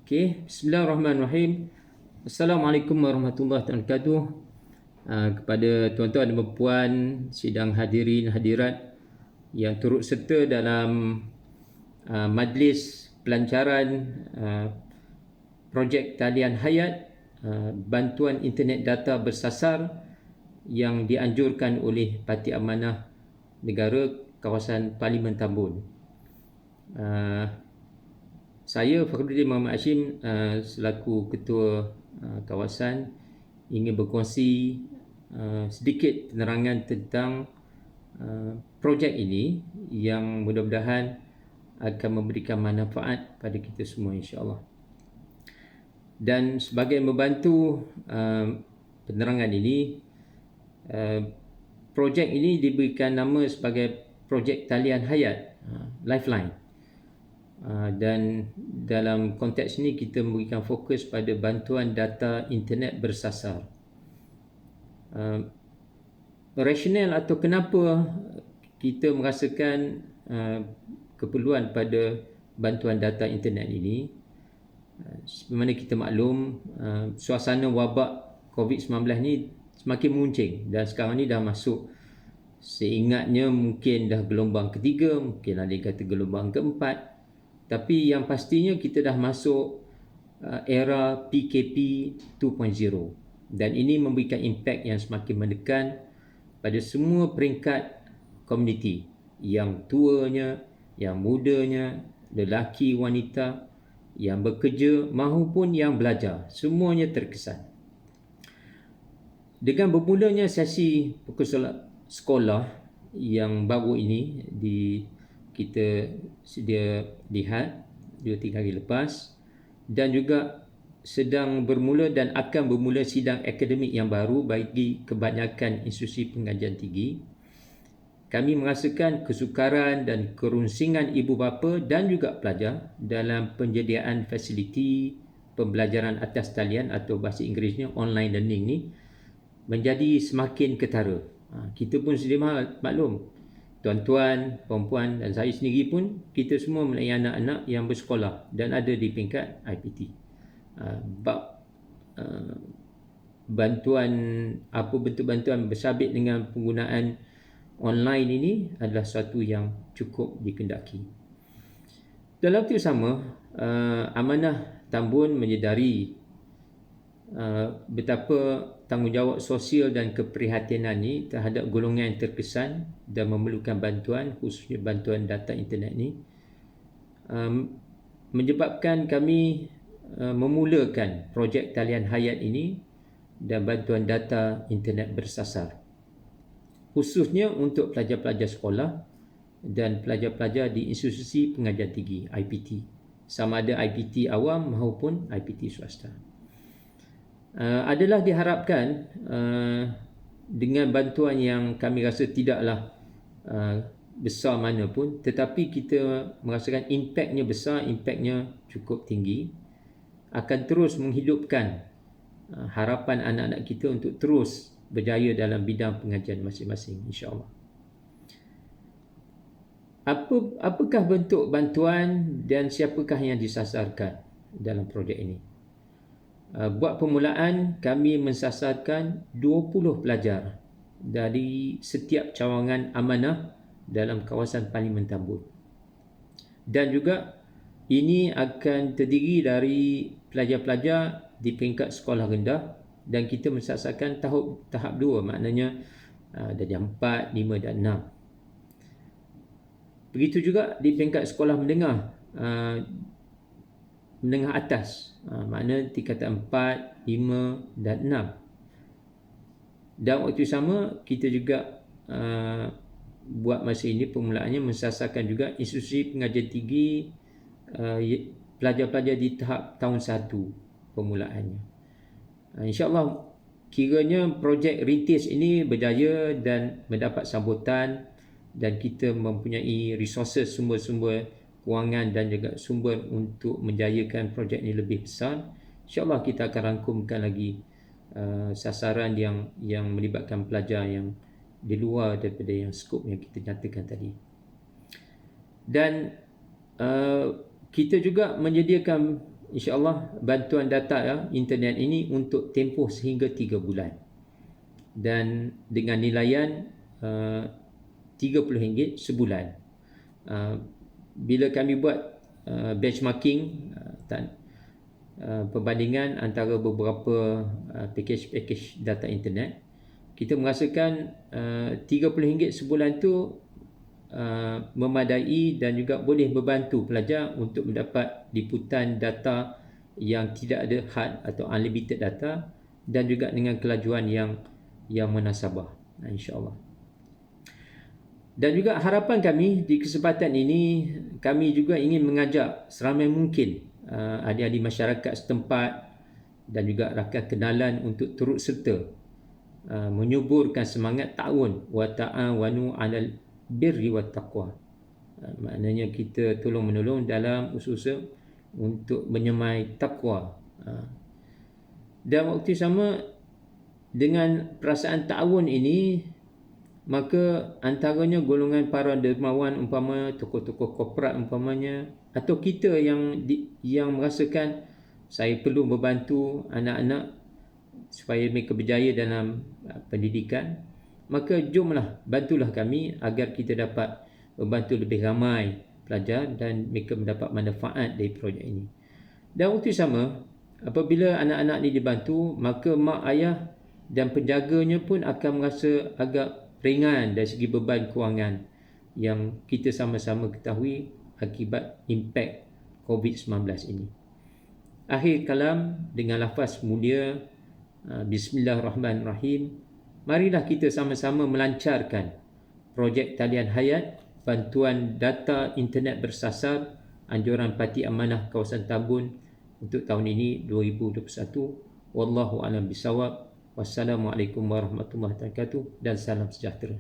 Okey, bismillahirrahmanirrahim. Assalamualaikum warahmatullahi wabarakatuh. Kepada tuan-tuan dan puan sidang hadirin hadirat yang turut serta dalam majlis pelancaran projek talian hayat bantuan internet data bersasar yang dianjurkan oleh Parti Amanah Negara kawasan Parlimen Tambun. Saya Fakhruddin Muhammad Hashim selaku ketua kawasan ingin berkongsi sedikit penerangan tentang projek ini yang mudah-mudahan akan memberikan manfaat pada kita semua insya-Allah. Dan sebagai membantu penerangan ini, projek ini diberikan nama sebagai projek talian hayat Lifeline. Dan dalam konteks ini kita memberikan fokus pada bantuan data internet bersasar. Rasional atau kenapa kita merasakan keperluan pada bantuan data internet ini, sebagaimana kita maklum, suasana wabak COVID-19 ni semakin memuncing dan sekarang ni dah masuk, seingatnya mungkin dah gelombang ketiga, mungkin ada yang kata gelombang keempat. Tapi yang pastinya kita dah masuk era PKP 2.0 dan ini memberikan impak yang semakin menekan pada semua peringkat komuniti, yang tuanya, yang mudanya, lelaki, wanita, yang bekerja maupun yang belajar, semuanya terkesan. Dengan bermulanya sesi sekolah yang baru ini kita sedia lihat 2-3 hari lepas, dan juga sedang bermula dan akan bermula sidang akademik yang baru bagi kebanyakan institusi pengajian tinggi. Kami merasakan kesukaran dan kerunsingan ibu bapa dan juga pelajar dalam penyediaan fasiliti pembelajaran atas talian atau bahasa Inggerisnya online learning ni menjadi semakin ketara. Kita pun sedia maklum, tuan-tuan, perempuan dan saya sendiri pun, kita semua melayani anak-anak yang bersekolah dan ada di peringkat IPT. Bantuan, apa bentuk bantuan bersabit dengan penggunaan online ini adalah satu yang cukup dikendaki. Dalam waktu sama, Amanah Tambun menyedari betapa tanggungjawab sosial dan keprihatinan ini terhadap golongan yang terkesan dan memerlukan bantuan, khususnya bantuan data internet ini, menyebabkan kami memulakan projek talian hayat ini dan bantuan data internet bersasar, khususnya untuk pelajar-pelajar sekolah dan pelajar-pelajar di institusi pengajian tinggi IPT, sama ada IPT awam maupun IPT swasta. Adalah diharapkan dengan bantuan yang kami rasa tidaklah besar mana pun, tetapi kita merasakan impaknya besar, impaknya cukup tinggi, akan terus menghidupkan harapan anak-anak kita untuk terus berjaya dalam bidang pengajian masing-masing, insya-Allah. Apakah bentuk bantuan dan siapakah yang disasarkan dalam projek ini? Buat permulaan, kami mensasarkan 20 pelajar dari setiap cawangan amanah dalam kawasan Parlimen Tambun. Dan juga ini akan terdiri dari pelajar-pelajar di peringkat sekolah rendah dan kita mensasarkan tahap 2, maknanya darjah 4, 5 dan 6. Begitu juga di peringkat sekolah menengah atas, makna tingkatan 4, 5 dan 6. Dan waktu sama kita juga buat masa ini permulaannya mensasarkan juga institusi pengajian tinggi, pelajar-pelajar di tahap tahun 1 permulaannya. InsyaAllah kiranya projek rintis ini berjaya dan mendapat sambutan dan kita mempunyai resources, sumber-sumber kewangan dan juga sumber untuk menjayakan projek ini lebih besar, insyaAllah kita akan rangkumkan lagi sasaran yang melibatkan pelajar yang di luar daripada yang skop yang kita nyatakan tadi. Dan kita juga menyediakan InsyaAllah bantuan data internet ini untuk tempoh sehingga 3 bulan. Dan dengan nilaian RM30 sebulan. Bila kami buat benchmarking, perbandingan antara beberapa package data internet, kita merasakan RM30 sebulan tu memadai dan juga boleh membantu pelajar untuk mendapat liputan data yang tidak ada had atau unlimited data, dan juga dengan kelajuan yang munasabah, insya-Allah. Dan juga harapan kami di kesempatan ini, kami juga ingin mengajak seramai mungkin ahli-ahli masyarakat setempat dan juga rakan kenalan untuk turut serta menyuburkan semangat ta'awun wa ta'awanu 'alal birri wat taqwa. Maknanya kita tolong menolong dalam usaha untuk menyemai takwa. Dan waktu sama dengan perasaan ta'awun ini, maka antaranya golongan para dermawan umpama tokoh-tokoh korporat umpamanya, atau kita yang merasakan saya perlu membantu anak-anak supaya mereka berjaya dalam pendidikan, maka jomlah bantulah kami agar kita dapat membantu lebih ramai pelajar dan mereka mendapat manfaat dari projek ini. Dan waktu sama, apabila anak-anak ini dibantu, maka mak ayah dan penjaganya pun akan merasa agak ringan dari segi beban kewangan yang kita sama-sama ketahui akibat impak COVID-19 ini. Akhir kalam dengan lafaz mulia, Bismillahirrahmanirrahim. Marilah kita sama-sama melancarkan projek talian hayat bantuan data internet bersasar anjuran Parti Amanah Kawasan Tambun untuk tahun ini 2021. Wallahu a'lam bisawab. Wassalamualaikum warahmatullahi wabarakatuh dan salam sejahtera.